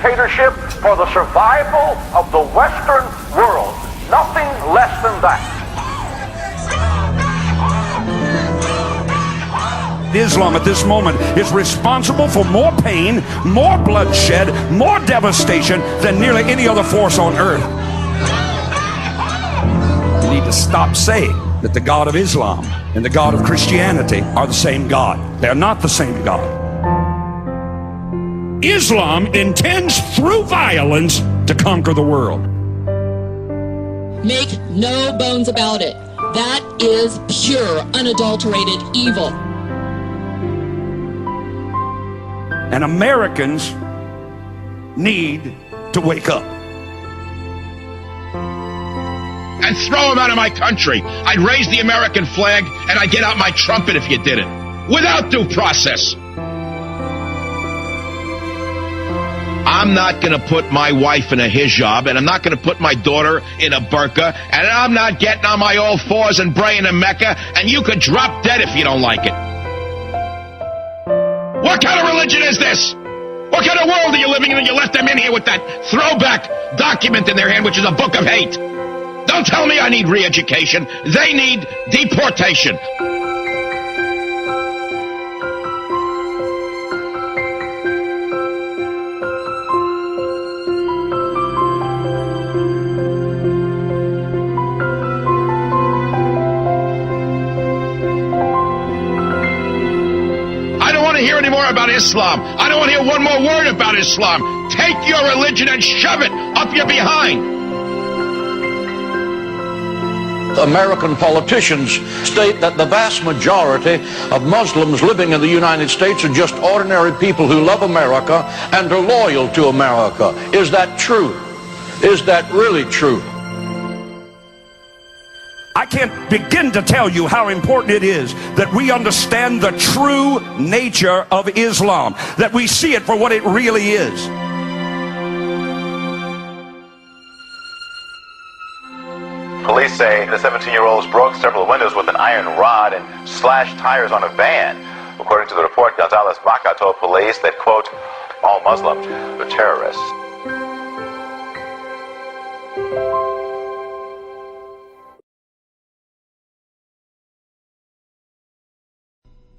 dictatorship for the survival of the Western world. Nothing less than that. Islam at this moment is responsible for more pain, more bloodshed, more devastation than nearly any other force on earth. You need to stop saying that the God of Islam and the God of Christianity are the same God. They're not the same God. Islam intends through violence to conquer the world. Make no bones about it. That is pure, unadulterated evil. And Americans need to wake up. And throw him out of my country. I'd raise the American flag and I'd get out my trumpet if you did it. Without due process. I'm not going to put my wife in a hijab, and I'm not going to put my daughter in a burqa, and I'm not getting on my all fours and praying in Mecca, and you could drop dead if you don't like it. What kind of religion is this? What kind of world are you living in when you let them in here with that throwback document in their hand, which is a book of hate? Don't tell me I need re-education. They need deportation. Hear any more about Islam. I don't want to hear one more word about Islam. Take your religion and shove it up your behind. American politicians state that the vast majority of Muslims living in the United States are just ordinary people who love America and are loyal to America. Is that true? Is that really true? I can't begin to tell you how important it is that we understand the true nature of Islam, that we see it for what it really is. Police say the 17-year-olds broke several windows with an iron rod and slashed tires on a van. According to the report, Gonzalez Baca told police that, quote, all Muslims are terrorists.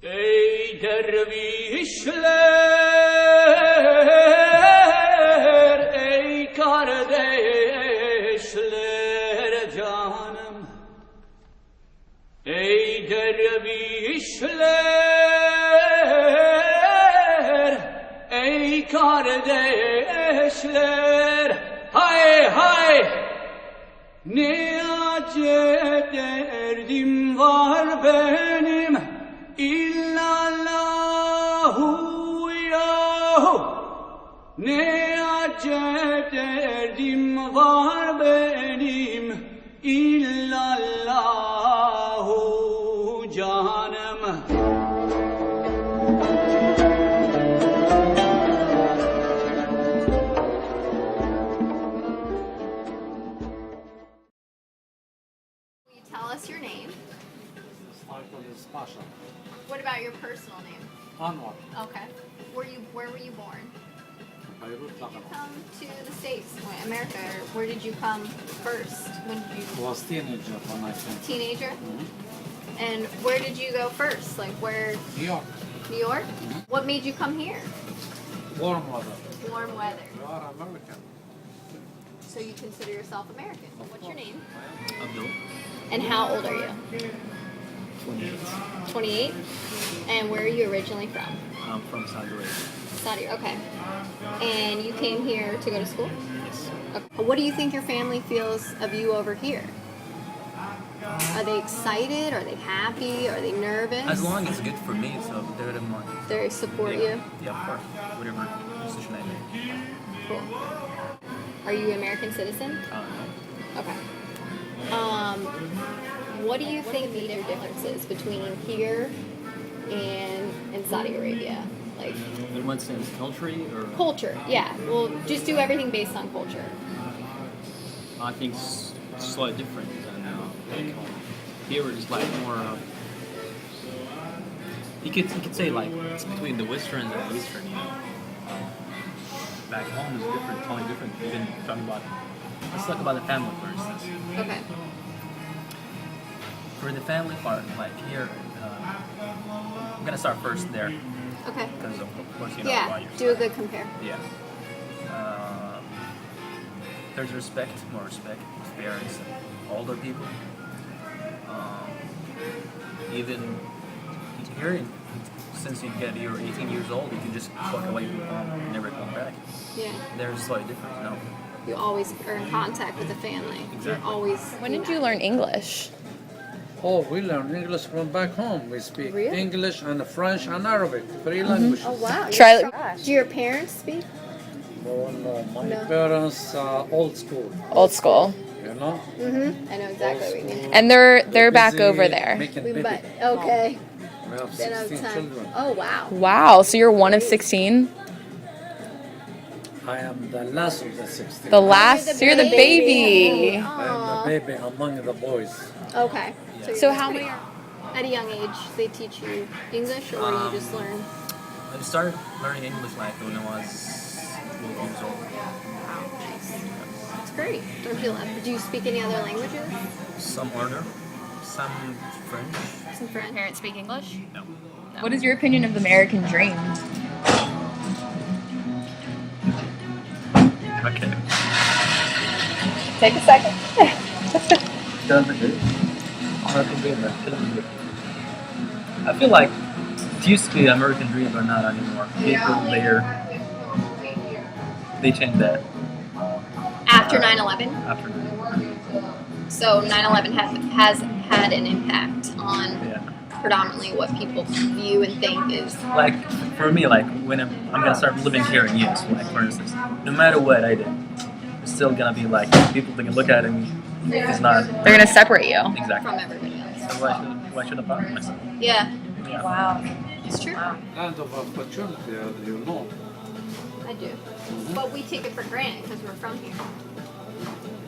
Ey dervişler, ey kardeşler canım. Ey dervişler, ey kardeşler. Hay hay, ne acı derdim var benim. İllallahu yahu, ne acep derdim var benim. İllallahu canım. Will you tell us your name? Pasha. What about your personal name? Anwar. Okay. Where were you born? Beirut, Did you Lebanon. come to the States, America? Where did you come first? When did you? I was teenager when I came. Teenager. Mm-hmm. And where did you go first? Like where? New York. New York. What made you come here? Warm weather. Warm weather. You are American. So you consider yourself American. What's your name? Abdul. And how old are you? 28. 28. And where are you originally from? I'm from Saudi Arabia. Saudi. Okay. And you came here to go to school? Yes. Okay. What do you think your family feels of you over here? Are they excited? Are they happy? Are they nervous? As long as it's good for me, so they don't mind. They support you? Yeah, of course. Whatever decision I make. Cool. Are you an American citizen? Okay. What do you think the differences between here and in Saudi Arabia? Like In what sense? Culture or? culture, yeah. We'll just do everything based on culture. I think it's slightly different than like here it's like more. You could say like it's between the Western and the Eastern, you know. back home is different, totally different. Even talking about, let's talk about the family, for instance. Okay. For the family part, like here, I'm gonna start first there Okay. because of course you know Yeah. about your Do a side. good compare. Yeah. There's more respect with parents and older people. Even here, since you're 18 years old, you can just walk away from home and never come back. Yeah. There's a slight difference, no? You always are in contact with the family. Exactly. You're always. When did you learn English? Oh, we learn English from back home. We speak Really? English and French and Arabic, 3 languages. Oh wow. Try- Do your parents speak? Oh, no, my No. parents old school, Old school. you know? Mm-hmm. I know exactly what you mean. And they're back Busy over there. making We baby. but okay. We have Then I'm 16 10. children. Oh wow. Wow, so you're one of 16? I am the last of the 16. The last, so you're the baby. I am Aw. the baby among the boys. Okay. So you're how pretty- many At a young age, they teach you English, or you just learn. I started learning English like when I was 12 years old. Nice. It's great. Don't you love? Do you speak any other languages? Some order, some French. Some French. parents speak English? No. What is your opinion of the American dream? Okay. Take a second. I feel like it used to be the American dream, but not anymore. People they changed that After 9/11. after. So 9/11 has had an impact on Yeah. predominantly what people view and think is. Like for me, like when I'm gonna start living here in US, like for instance, no matter what I did, it's still gonna be like people they can look at me. It's not They're gonna separate you. exactly. From everybody else. So why should I bother myself? Yeah, Yeah. Wow. it's true. Land of opportunity, you know. I do. But we take it for granted because we're from here.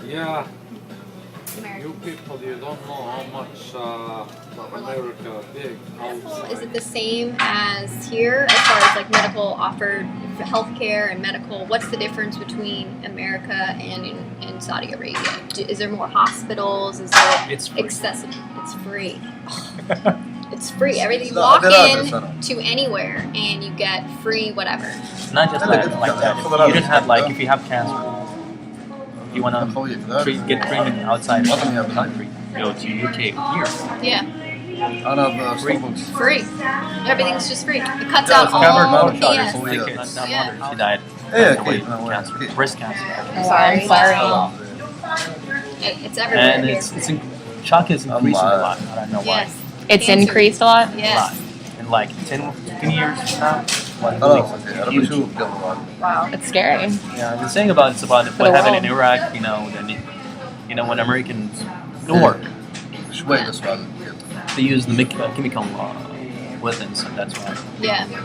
Yeah, America. you people, you don't know how much America big. Is it the same as here as far as like medical offered healthcare and medical? What's the difference between America and in Saudi Arabia? Is there more hospitals? Is there It's free. accessible? It's free. It's free. Everything you walk in to anywhere and you get free whatever. It's not just like that. You don't have like if you have cancer, if you want to get treatment outside of the country, go to UK here. Yeah, Free. free. Everything's just free. It cuts Yeah, out it's covered, all no BS. charges. Not Yeah. mother, she died. Cancer, breast cancer. Sorry. Sorry. It's everywhere And here. it's shock is increasing a lot. I don't know why. Yes. It's Cancer. increased a lot? A Yes. lot. In like 10 years now. Huge. Wow. It's scary. Yeah, the thing about it's about the what happened in world. Iraq, when Americans war, they use the chemical weapons, and that's why. Yeah. You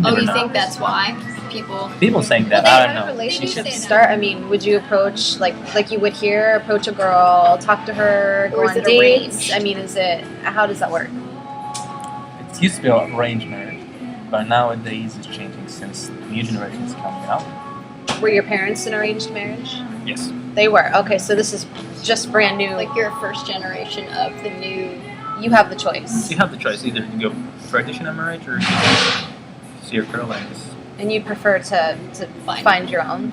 Oh, never you know. think that's why people? People saying that? Well, I they don't have know. relationships. Start. I mean, would you approach like you would here? Approach a girl, talk to her, go Or is on it dates. arranged? I mean, how does that work? It used to be arranged marriage, but nowadays it's changing since the new generation is coming out. Were your parents in arranged marriage? Yes. They were. Okay, so this is just brand new. Like you're a first generation of the new. You have the choice, You have the choice either you go traditional marriage or you see your girl and just and you prefer to Find find your own.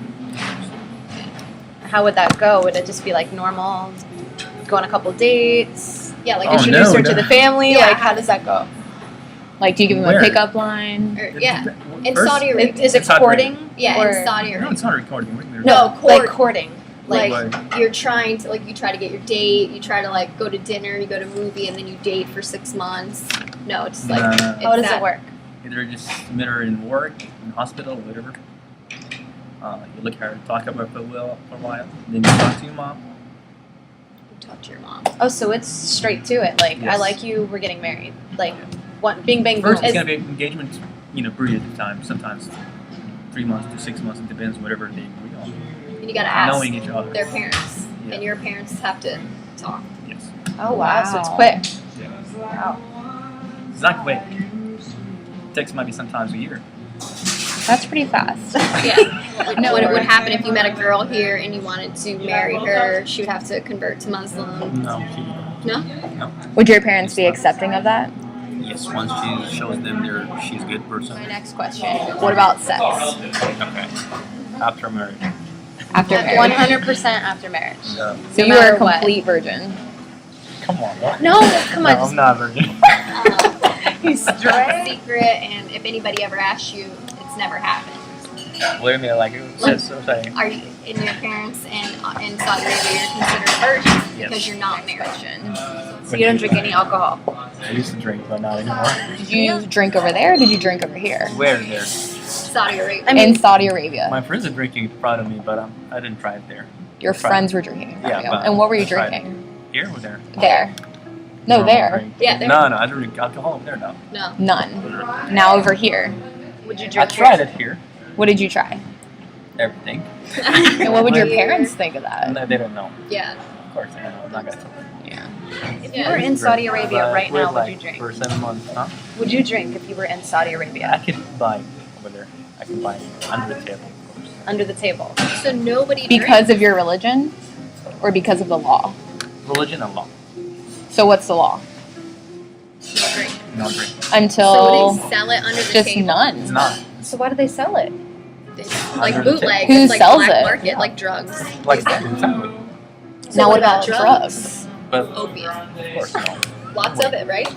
How would that go? Would it just be like normal? Go on a couple dates, Yeah, like Oh, introduce no, her to no. the family. Yeah. Like, how does that go? Like, do you give them Where? a pickup line? or, yeah. In First- Saudi Arabia. Is it It's Saudi courting? Yeah, or, in Saudi No, Arabia. it's not recording. We're- No, like court. courting. Like Like- you're trying to you try to get your date, you try to like go to dinner, you go to a movie, and then you date for 6 months. No, it's like No. it's How does that. it work? Either just meet her in work, in hospital, whatever. You look at her, talk about her for a while, then you talk to your mom. You talk to your mom. Oh, so it's straight to it. Like, I Yes. like you. We're getting married. Like, one bing bang boom. First, it's Is- gonna be engagement, period of time. Sometimes 3 months to 6 months. It depends, whatever they agree on. And you gotta ask Knowing each other. their parents, Yeah. and your parents have to talk. Yes. Oh wow, so it's Wow. quick. Yeah. Wow. It's not quick. It takes maybe sometimes a year. That's pretty fast. Yeah. What would happen if you met a girl here and you wanted to marry her? She would have to convert to Muslim. No. No? Would your parents be accepting of that? Yes, once she shows them she's a good person. My next question. What about sex? Okay. After marriage. After marriage? 100% after marriage. Yeah. So you are a complete virgin. Come on. What? No, come on. No, I'm not a virgin. He's straight. Secret, and if anybody ever asks you, it's never happened. What do you mean? Like, sorry. Are you in your parents and in Saudi Arabia? You're considered virgin because you're not married. So you don't drink any alcohol? I used to drink, but not anymore. Did you drink over there or did you drink over here? Where there? Saudi Arabia. In Saudi Arabia. My friends are drinking in front of me, but I didn't try it there. Your friends were drinking in front of you. but And what were you I tried it. drinking? Here or there? There. No, there. Yeah, there. No, I don't drink alcohol over there, no. No. None. Now over here. Would you I drink? tried it here. What did you try? Everything. And what would your parents think of that? No, they don't know. Yeah. Of course, they don't know. I'm not gonna tell them. Yeah. If you were in Saudi Arabia right now, would you drink? For 7 months, huh? Would you drink if you were in Saudi I Arabia? could buy over there. I can buy under the table, of course. Under the table. So nobody Because drinks. of your religion or because of the law? Religion and law. So what's the law? No drink. No drink. Until So would they sell it under the just table? none. It's not. So why do they sell it? Like Under the bootleg. table. Who It's like sells black it? market, like drugs. Like that, exactly. Now what about drugs? drugs? But Opium. of course, no. Lots of it, right?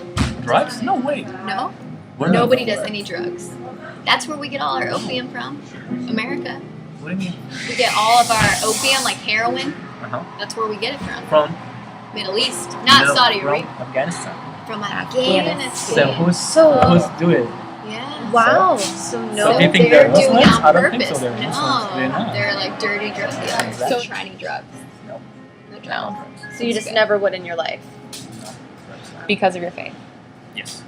Drugs? No way. No? We're not- Nobody does any drugs. That's where we get all our opium from. America. What do you mean? We get all of our opium, like heroin. Uh-huh. That's where we get it from. From? Middle East. Not Middle- Saudi from Arabia. Afghanistan. From Afghanistan. So who's doing it? Yeah. Wow. So So no. do you think they're they're doing Muslims? it on I don't think purpose. so. They're Muslims. They're No, not. they're like dirty drug dealers. Exactly. So shiny drugs. No. No drugs. No. So you just never would in your life. No. That's not. Because of your faith. Yes.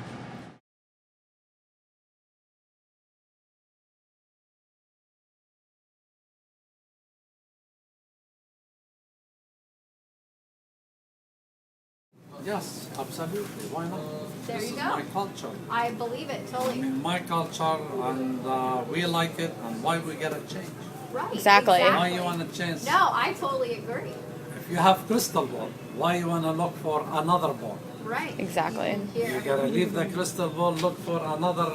Yes, absolutely. Why not? There This you is go. my culture. I believe it I totally. mean, my culture, and we like it, and why we gotta change? Right. Exactly. Why you wanna change? No, I totally agree. If you have crystal ball, why you wanna look for another ball? Right. Exactly. You gotta leave the crystal ball, look for another,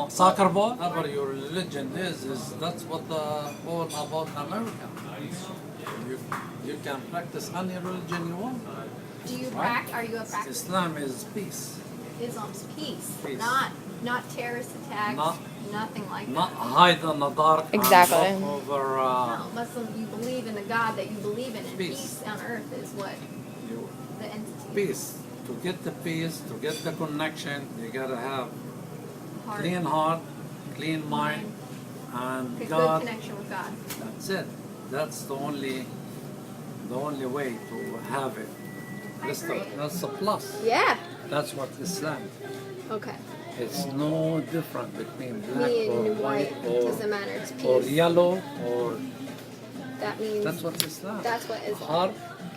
soccer ball. Whatever your religion is that's what the all about America. You can practice any religion you want. Do you Right. are you a practice? Islam is peace, Islam's peace, Peace. not terrorist attacks, Not- nothing like not that. hide in the dark. Exactly. And walk over. No, Muslim, you believe in the God that you believe in, and Peace. peace on earth is what You, the entity. peace. To get the peace, to get the connection, you gotta have Heart, clean heart, clean mind, and a good God. connection with God. That's it. That's the only way to have it. That's a plus. Yeah. That's what Islam. Okay. It's no different between black Me or and white white doesn't matter. It's or peace. yellow or That means that's what Islam. that's what Islam. Heart,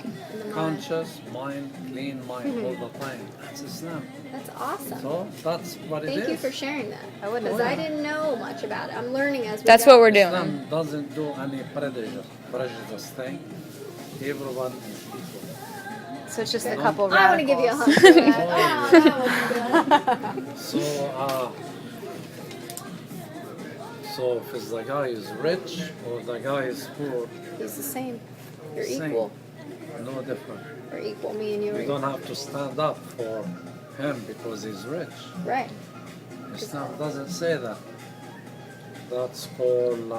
in the mind. conscious mind, clean mind all the time. That's Islam. That's awesome. So that's what it is. Thank you for sharing that. I wouldn't Because have I didn't know much about it. I'm learning as we That's go. what we're doing. Islam doesn't do any prejudice thing. Everyone is equal. So it's just a No. couple I want to give you a radicals. hug. For that. Oh, that was good. So if it's the guy is rich or the guy is poor, He's the same. You're same. equal. No different. We're equal. Me and you are You don't equal. have to stand up for him because he's rich. Right. Islam doesn't say that. That's called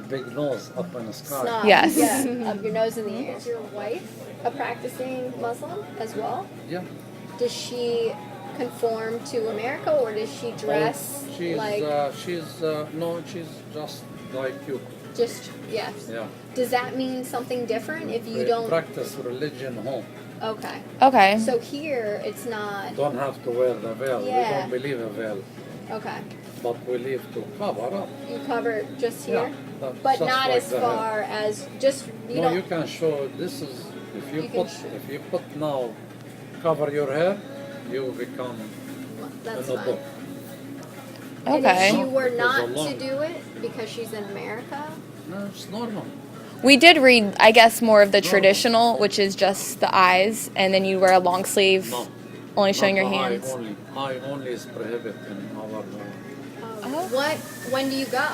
big nose up in the sky. Snob. Yes. Yeah. Up your nose in the air. Is your wife a practicing Muslim as well? Yeah. Does she conform to America, or does she dress She's like no, she's just like you. just yes? Yeah. Does that mean something different if you We don't? practice religion home. Okay. Okay. So here it's not. Don't have to wear the veil. Yeah. We don't believe a veil, Okay. but we live to cover up. You cover just Yeah, here, that's but just not like as the head. far as just you No, don't. you can show. This is if you, You can put show. if you put now, cover your hair, you become That's in a fine. book. And if she Okay. were not Because to do it because she's in America, No, it's normal. We did read, I guess, more of the traditional, which is just the eyes, and then you wear a long sleeve, No. only showing Not your the eye hands. only. Eye only is prohibited in our law. when do you go?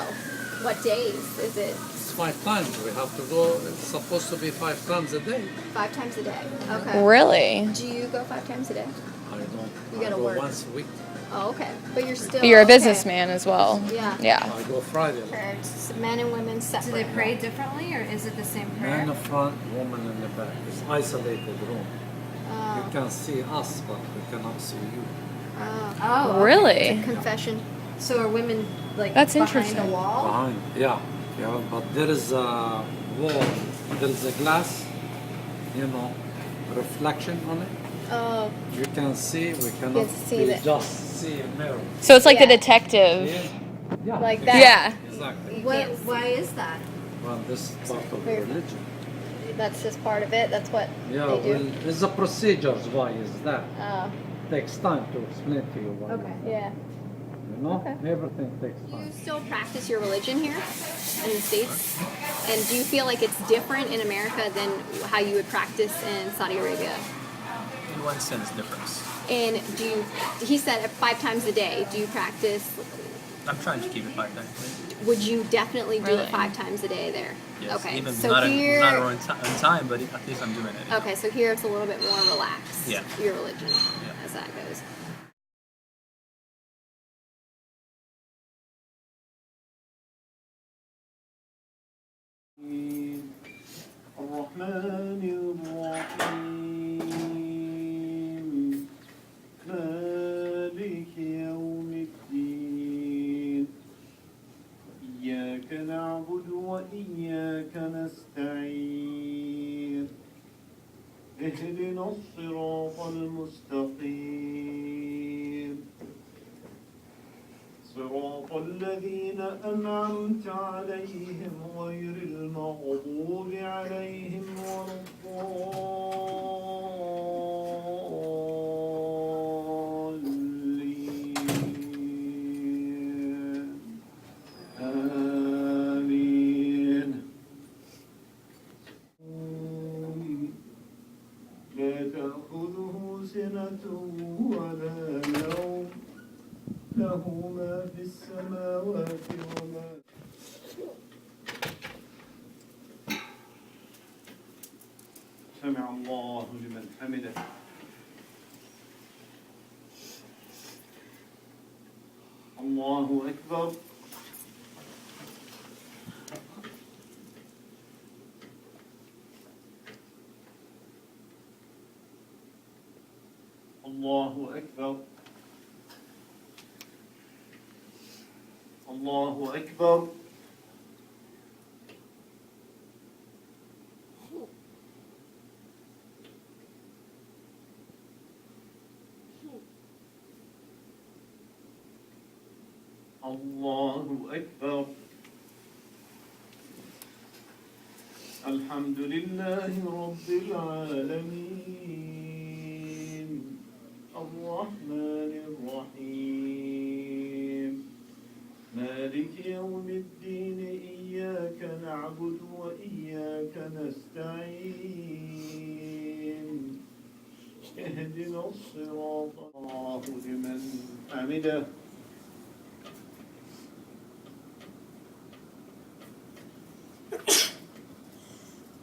What days? Is it It's 5 times. We have to go. It's supposed to be 5 times a day. 5 times a day? Okay. Really? Do you go 5 times a day? I don't. You I gotta go work. once a week. Oh, okay. But you're still. But you're a okay. businessman as well. Yeah. Yeah. I go Friday. Okay, it's men and women separate. Do they pray differently, or is it the same prayer? Man in the front, woman in the back. It's isolated room. Oh. You can see us, but we cannot see you. Oh. Oh, Really? It's a confession. So are women like That's behind interesting. a wall? Behind, yeah. But there is a wall. There is a glass, reflection on it. Oh. You can see. We cannot. can see we that. just see a mirror. So it's like the Yeah. detective. Yeah. Like that. Yeah. Exactly. Why is that? Well, this is part of the Very- religion. That's just part of it. That's what Yeah. they do. Well, it's the procedures. Why is that? Oh. Takes time to explain to you why. Okay. Yeah. You know, Okay. everything takes Do you time. still practice your religion here in the States? And do you feel like it's different in America than how you would practice in Saudi Arabia? In one sense, difference. And do you, he said 5 times a day, do you practice, I'm trying to keep it 5 times a day. would you definitely do Really? it 5 times a day there? Yes. Okay, Even so not, here, not on time, but at least I'm doing it. okay, so here it's a little bit more relaxed, Yeah. your religion, Yeah. as that goes. الرحمن الرحيم مالك يوم الدين إياك نعبد وإياك نستعين اهدنا الصراط المستقيم صراط الذين أنعمت عليهم غير المغضوب عليهم ولا الضالين آمين لا تأخذه سنة ولا نوم له ما في السماوات وما سمع الله لمن حمده الله أكبر الله أكبر الله أكبر الله أكبر الحمد لله رب العالمين الرحمن الرحيم مالك يوم الدين إياك نعبد وإياك نستعين اهدنا الصراط الله لمن حمده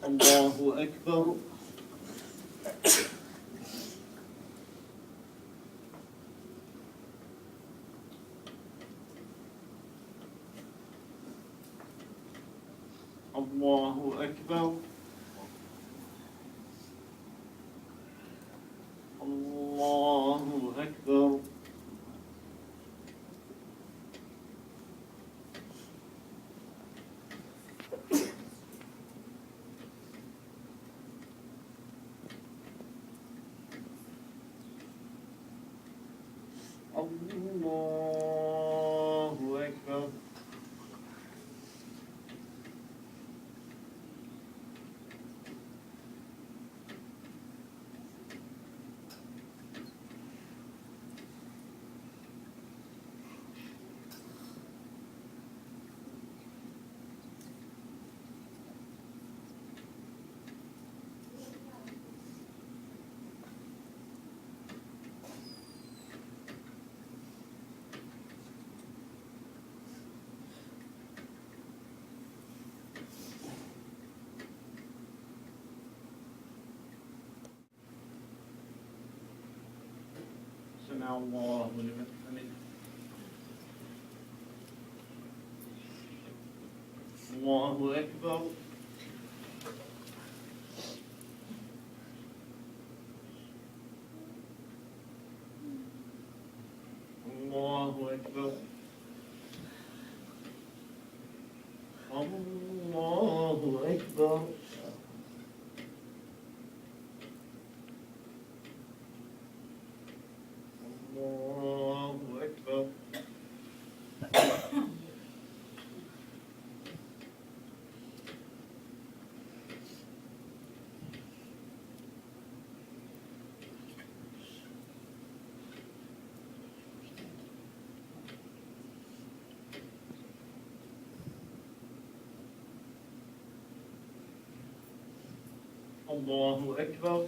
الله أكبر الله أكبر الله أكبر الله أكبر سمع الله لمن حمده الله أكبر الله أكبر الله أكبر الله أكبر الله أكبر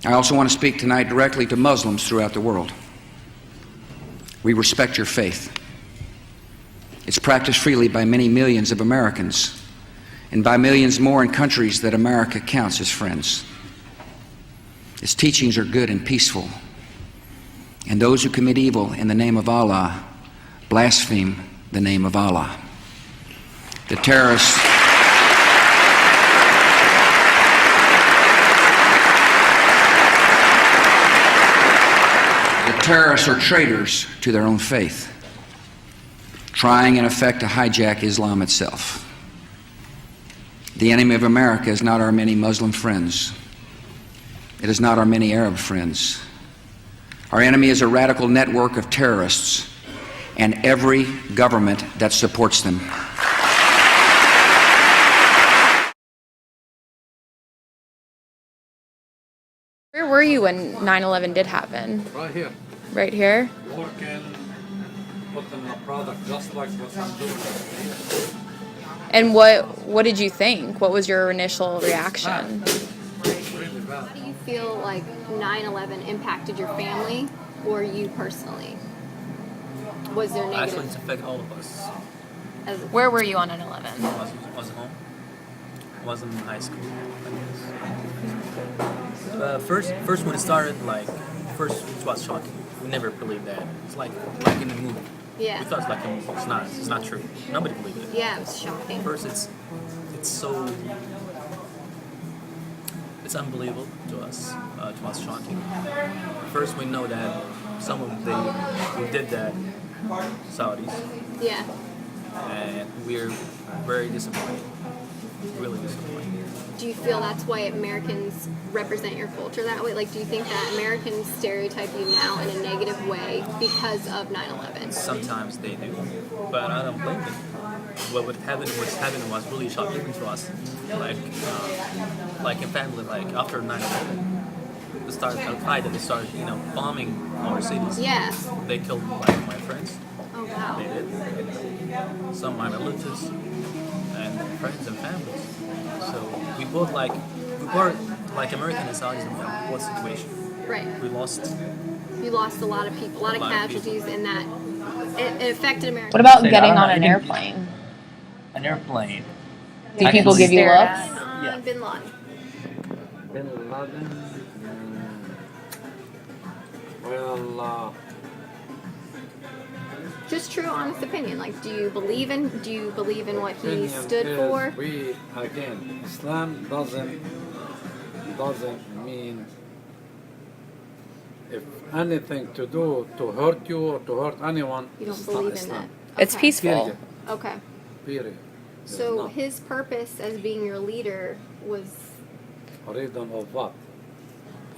I also want to speak tonight directly to Muslims throughout the world. We respect your faith. It's practiced freely by many millions of Americans and by millions more in countries that America counts as friends. Its teachings are good and peaceful, and those who commit evil in the name of Allah blaspheme the name of Allah. The terrorists are traitors to their own faith, trying in effect to hijack Islam itself. The enemy of America is not our many Muslim friends. It is not our many Arab friends. Our enemy is a radical network of terrorists and every government that supports them. Where were you when 9/11 did happen? Right here. Right here? Working, putting a product just like what I'm doing. And what did you think? What was your initial reaction? Really bad. How do you feel like 9/11 impacted your family or you personally? Was there Actually, negative? it's affected all of us. Where were you on 9/11? I was home. I was in high school. First when it started, first it was shocking. We never believed that. It's like in the movie. Yeah. We thought it's like a movie. It's not true. Nobody believed it. Yeah, it was shocking. First, it's it's unbelievable to us. To us, shocking. First, we know that some of who did that, Saudis, Yeah. and we're very disappointed. Really disappointed. Do you feel that's why Americans represent your culture that way? Like, do you think that Americans stereotype you now in a negative way because of 9/11? Sometimes they do, but I don't blame them. What's happening was really shocking to us. Like in family, like after 9/11, Al-Qaeda, they started, bombing our cities. Yeah. They killed my friends. Oh wow. They did. Some of my relatives and friends and families. So we were like American and Saudis in what situation? Right. We lost. You lost a lot of people, a lot of casualties in that. It affected America. What about getting on an airplane? An airplane. Do people give you looks? Yeah. Bin Laden. Bin Laden. Well, Just true, honest opinion. Like, do you believe in what he stood for? Islam doesn't mean if anything to do to hurt you or to hurt anyone. You don't it's believe not in Islam. that. It's peaceful. Period. Okay. Period. So his purpose as being your leader was Reason of what?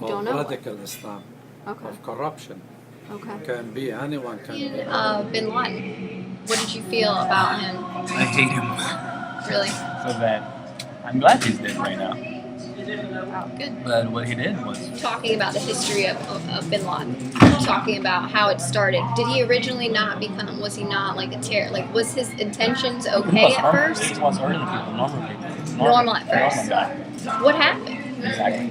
Of Don't know what. radical Islam. Okay. Of corruption. Okay. Can be anyone can be. Bin Laden. What did you feel about him? I hate him Really? so bad. I'm glad he's dead right now. Wow, good. But what he did was Talking about the history of Bin Laden. Talking about how it started. Did he originally not become? Was he not like a terror? Like, was his intentions okay at first? He was ordinary people, normal people. Normal at first. Normal guy. What happened? Exactly.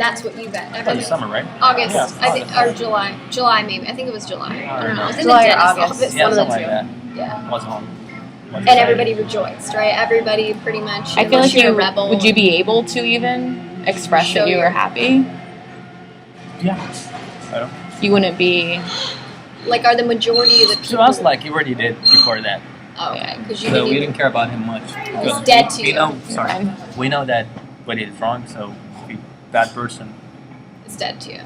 That's what you bet. It's the summer, right? August, Yeah, I think, August. or July maybe. I think it was July. I don't know. It was in July the or dentist August. office. Yeah, one of the something like two. that. Yeah. Was home. And everybody rejoiced, right? Everybody pretty much. I feel unless like you're a rebel. would you be able to even express Show that you your- were happy? Yeah. I don't. You wouldn't be. Like, are the majority of the people? To us, like, he already did before that. Oh, okay, because you So we didn't. didn't care about him much. Because dead to we you. know, sorry, we know that what he did wrong, so if that person. It's dead to you.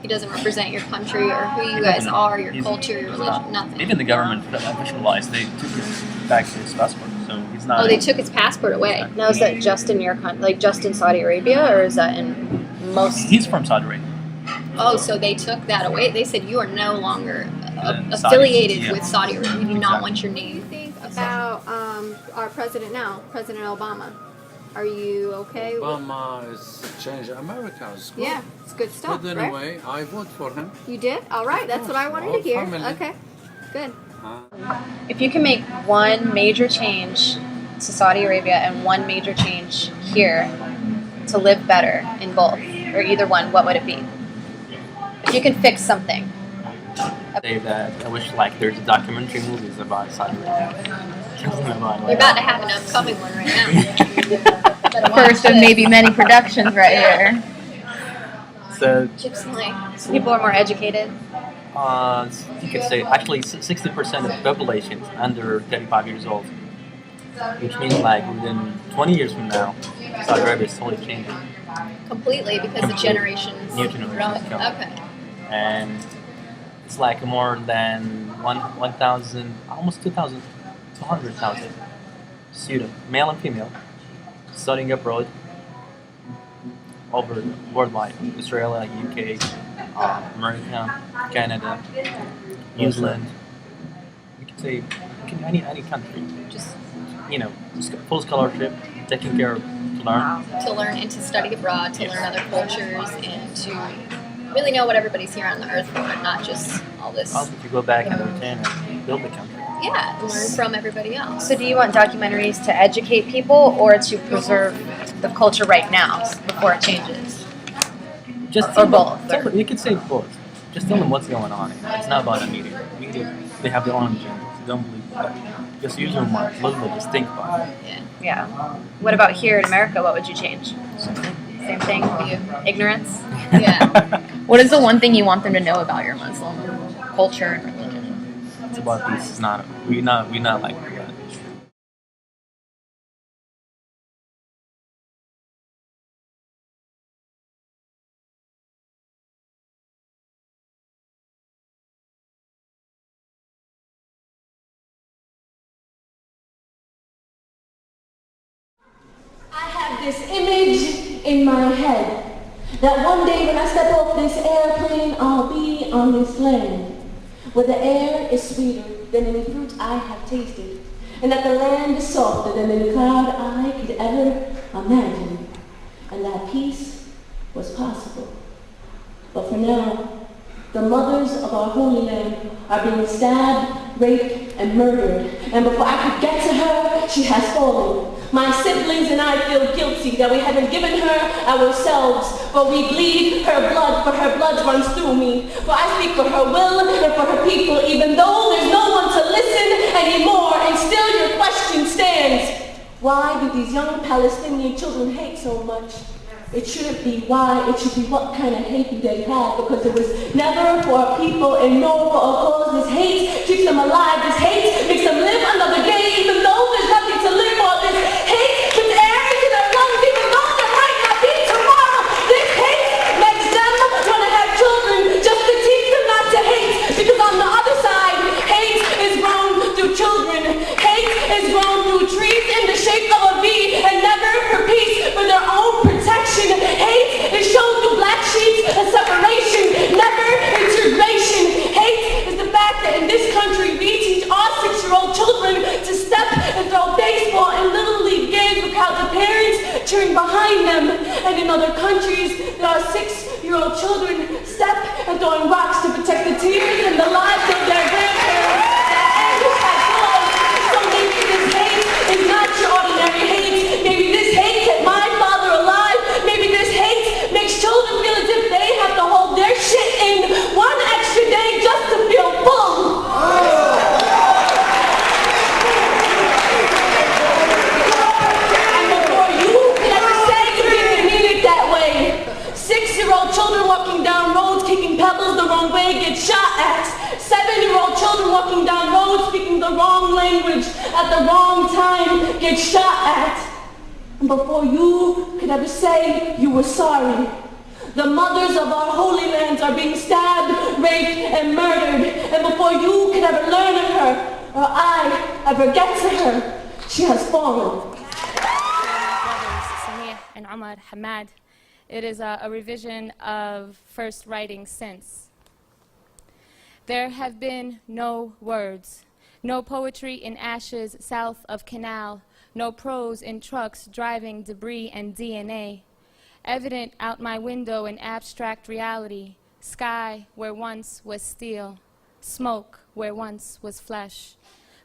He doesn't represent your country or who you guys are, your culture, your religion, nothing. Even the government officialized, they took his back to his passport, so he's not. Oh, they took his passport away. Now, is that just in your like just in Saudi Arabia, or is that in most? He's from Saudi Arabia. Oh, so they took that away. They said you are no longer Saudi, affiliated yeah. with Saudi Arabia. We do not want your name. Think about our president now, President Obama. Are you okay? Obama is change America. It's good. Yeah, it's good stuff, But right? anyway, I vote for him. You did? All right, that's what I wanted to Our hear. family. Okay, good. If you can make one major change to Saudi Arabia and one major change here to live better in both, or either one, what would it be? If you can fix something. Say that I wish like there's documentary movies about Saudi Arabia. You're about to have an upcoming one right now. First of maybe many productions right here. So Chips and Lake. People are more educated. you could say actually 60% of the population is under 35 years old, which means like within 20 years from now, Saudi Arabia is totally changing. Completely, because the generations. New generations growing. come. Okay. And it's like more than 1,000, almost 2,000, 200,000 students, male and female, studying abroad over worldwide, Australia, UK, America, Canada, New Zealand. You could say any country. Just full scholarship, taking care of to learn. To learn and to study abroad, to learn other cultures, and to really know what everybody's here on the earth for, not just all this. Also, to go back and return and build the country. Yeah, and learn from everybody else. So do you want documentaries to educate people or to preserve the culture right now before it changes? Just or both? You could say both. Just tell them what's going on. It's not about the media. Media, they have their own agendas. Don't believe that. Just use your mind. Look, just think about it. Yeah. What about here in America? What would you change? Same thing for you? Ignorance? Yeah. What is the one thing you want them to know about your Muslim culture and religion? It's about peace. It's not. We're not like that. I have this image in my head that one day when I step off this airplane, I'll be on this land where the air is sweeter than any fruit I have tasted, and that the land is softer than any cloud I could ever imagine, and that peace was possible. But for now, the mothers of our holy land are being stabbed, raped, and murdered, and before I could get to her, she has fallen. My siblings and I feel guilty that we haven't given her ourselves, for we bleed her blood, for her blood runs through me. For I speak for her will and for her people, even though there's no one to listen anymore, and still your question stands. Why do these young Palestinian children hate so much? It shouldn't be why, it should be what kind of hate do they have, because it was never for a people and no for a cause. This hate keeps them alive. This hate makes them live another day, even though there's nothing to live for. This hate puts air into their lungs, even though there might not be tomorrow. This hate makes them want to have children just to teach them not to hate, because on the other side, hate is grown through children. Hate is grown through trees in the shape of a V, and never for peace, for their own protection. Hate is shown through black sheets and separation, never integration. Hate is the fact that in this country we teach our 6-year-old children to step and throw baseball in little league games with crowds of parents cheering behind them. And in other countries, there are 6-year-old children step and throwing rocks to protect the tears and the lives of their grandparents. So maybe this hate is not your ordinary hate. Maybe this hate kept my father alive. Maybe this hate makes children shot at. 7-year-old children walking down roads speaking the wrong language at the wrong time get shot at. And before you could ever say you were sorry, the mothers of our holy lands are being stabbed, raped, and murdered. And before you could ever learn of her, or I ever get to her, she has fallen. Samia and Omar Hamad. It is a revision of first writing since. There have been no words, no poetry in ashes south of Canal, no prose in trucks driving debris and DNA. Evident out my window in abstract reality, sky where once was steel, smoke where once was flesh.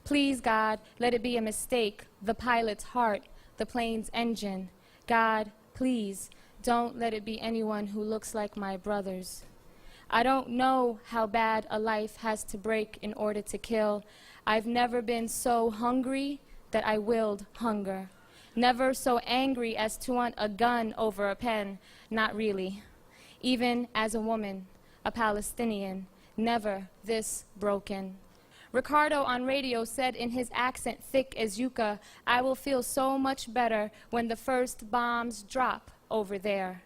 Please, God, let it be a mistake, the pilot's heart, the plane's engine. God, please, don't let it be anyone who looks like my brothers. I don't know how bad a life has to break in order to kill. I've never been so hungry that I willed hunger. Never so angry as to want a gun over a pen, not really. Even as a woman, a Palestinian, never this broken. Ricardo on radio said in his accent thick as yucca, I will feel so much better when the first bombs drop over there.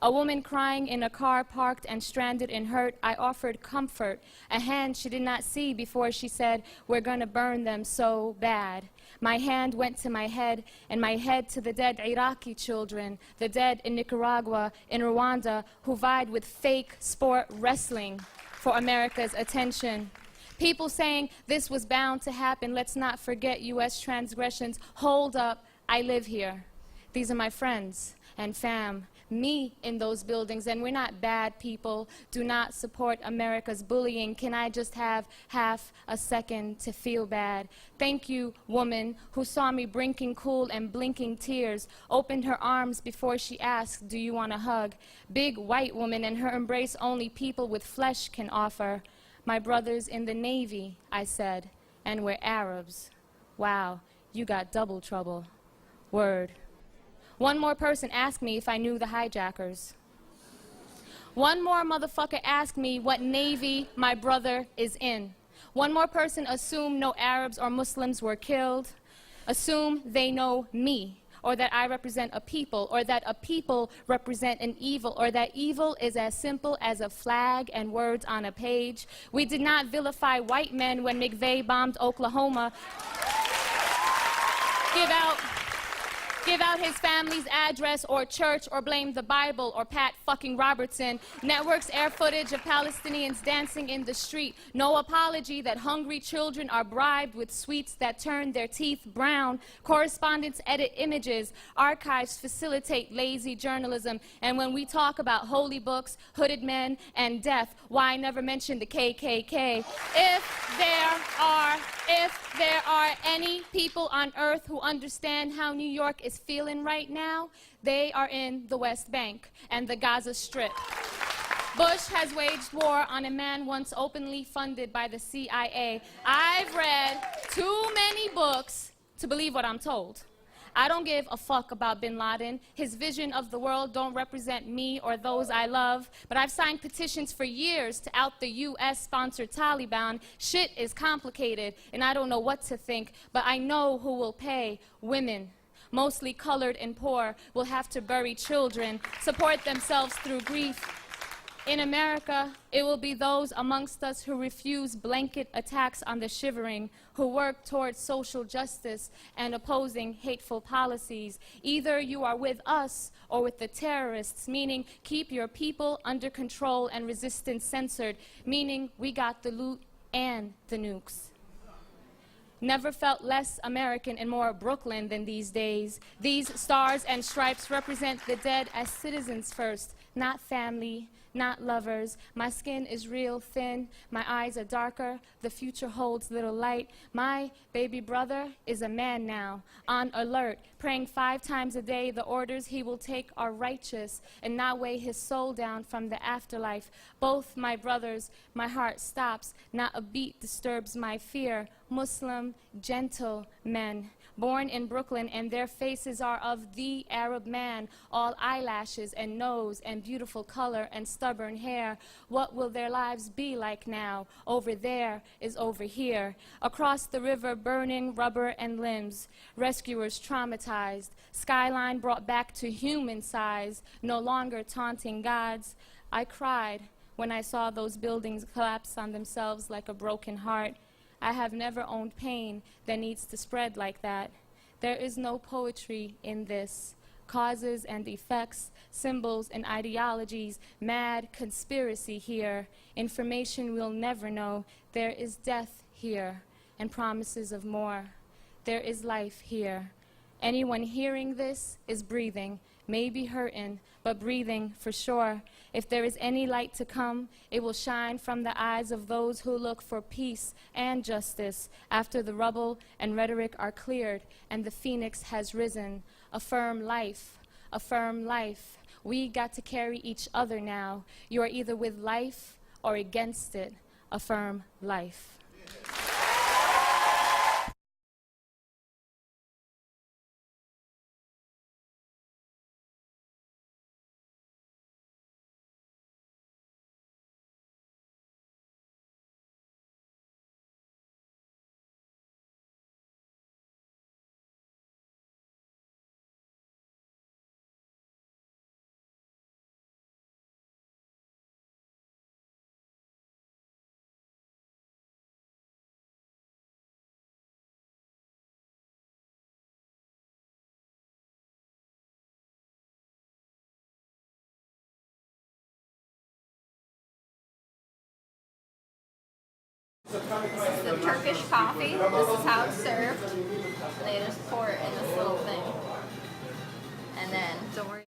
A woman crying in a car parked and stranded and hurt, I offered comfort, a hand she did not see before she said, we're gonna burn them so bad. My hand went to my head, and my head to the dead Iraqi children, the dead in Nicaragua, in Rwanda, who vied with fake sport wrestling for America's attention. People saying this was bound to happen, let's not forget U.S. transgressions. Hold up, I live here. These are my friends and fam, me in those buildings, and we're not bad people. Do not support America's bullying. Can I just have half a second to feel bad? Thank you, woman, who saw me blinking cool and blinking tears, opened her arms before she asked, do you want a hug? Big white woman, and her embrace only people with flesh can offer. My brothers in the Navy, I said, and we're Arabs. Wow, you got double trouble. Word. One more person asked me if I knew the hijackers. One more motherfucker asked me what Navy my brother is in. One more person assumed no Arabs or Muslims were killed. Assume they know me, or that I represent a people, or that a people represent an evil, or that evil is as simple as a flag and words on a page. We did not vilify white men when McVeigh bombed Oklahoma. Give out his family's address or church, or blame the Bible or Pat fucking Robertson. Networks air footage of Palestinians dancing in the street. No apology that hungry children are bribed with sweets that turn their teeth brown. Correspondents edit images. Archives facilitate lazy journalism. And when we talk about holy books, hooded men, and death, why never mention the KKK? If there are any people on earth who understand how New York is feeling right now, they are in the West Bank and the Gaza Strip. Bush has waged war on a man once openly funded by the CIA. I've read too many books to believe what I'm told. I don't give a fuck about bin Laden. His vision of the world don't represent me or those I love. But I've signed petitions for years to out the US-sponsored Taliban. Shit is complicated, and I don't know what to think. But I know who will pay. Women, mostly colored and poor, will have to bury children, support themselves through grief. In America, it will be those amongst us who refuse blanket attacks on the shivering, who work towards social justice and opposing hateful policies. Either you are with us or with the terrorists, meaning keep your people under control and resistance censored, meaning we got the loot and the nukes. Never felt less American and more Brooklyn than these days. These stars and stripes represent the dead as citizens first, not family, not lovers. My skin is real thin, my eyes are darker, the future holds little light. My baby brother is a man now, on alert, praying 5 times a day. The orders he will take are righteous and not weigh his soul down from the afterlife. Both my brothers, my heart stops, not a beat disturbs my fear. Muslim, gentle men, born in Brooklyn, and their faces are of the Arab man, all eyelashes and nose and beautiful color and stubborn hair. What will their lives be like now? Over there is over here. Across the river, burning rubber and limbs. Rescuers traumatized. Skyline brought back to human size, no longer taunting gods. I cried when I saw those buildings collapse on themselves like a broken heart. I have never owned pain that needs to spread like that. There is no poetry in this. Causes and effects, symbols and ideologies, mad conspiracy here. Information we'll never know. There is death here and promises of more. There is life here. Anyone hearing this is breathing, maybe hurting, but breathing for sure. If there is any light to come, it will shine from the eyes of those who look for peace and justice after the rubble and rhetoric are cleared and the phoenix has risen. Affirm life, affirm life. We got to carry each other now. You are either with life or against it. Affirm life. This is the Turkish coffee. This is how it's served. They just pour it in this little thing. And then, don't worry.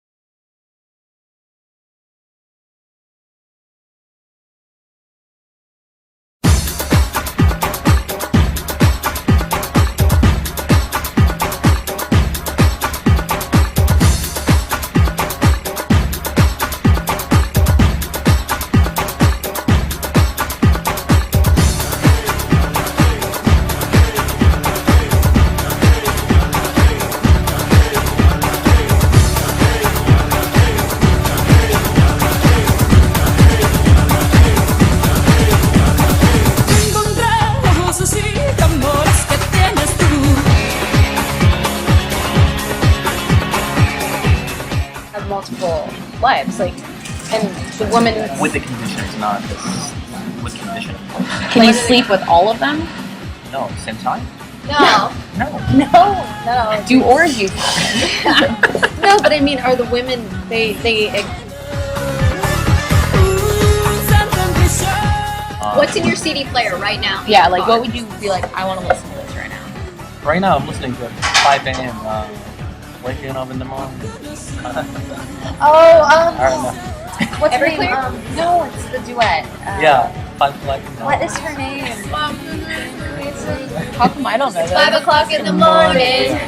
Multiple lives, like, and the woman with the conditions, not with condition. Can you sleep with all of them? No, same time. No. No. Do orgies happen? No, but I mean, are the women they What's in your CD player right now? Yeah, like what would you be like? I want to listen to this right now. Right now, I'm listening to 5 a.m. Waking up in the morning. Oh, I don't know. what's her name? No, it's the duet. Yeah, 5 o'clock. What is her name? How come I don't know that? 5 o'clock in the morning.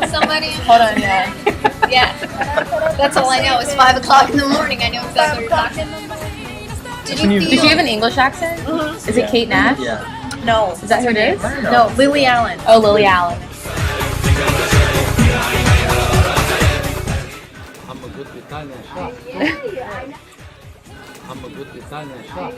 Somebody. Hold on, yeah. Yeah. That's all I know is 5 o'clock in the morning. I know exactly what you're talking about. Did she have an English accent? Mm-hmm. Is it Kate Nash? Yeah. No. Is that her name? No, Lily Allen. Oh, Lily Allen. I'm a good Italian chef. I'm a good Italian chef.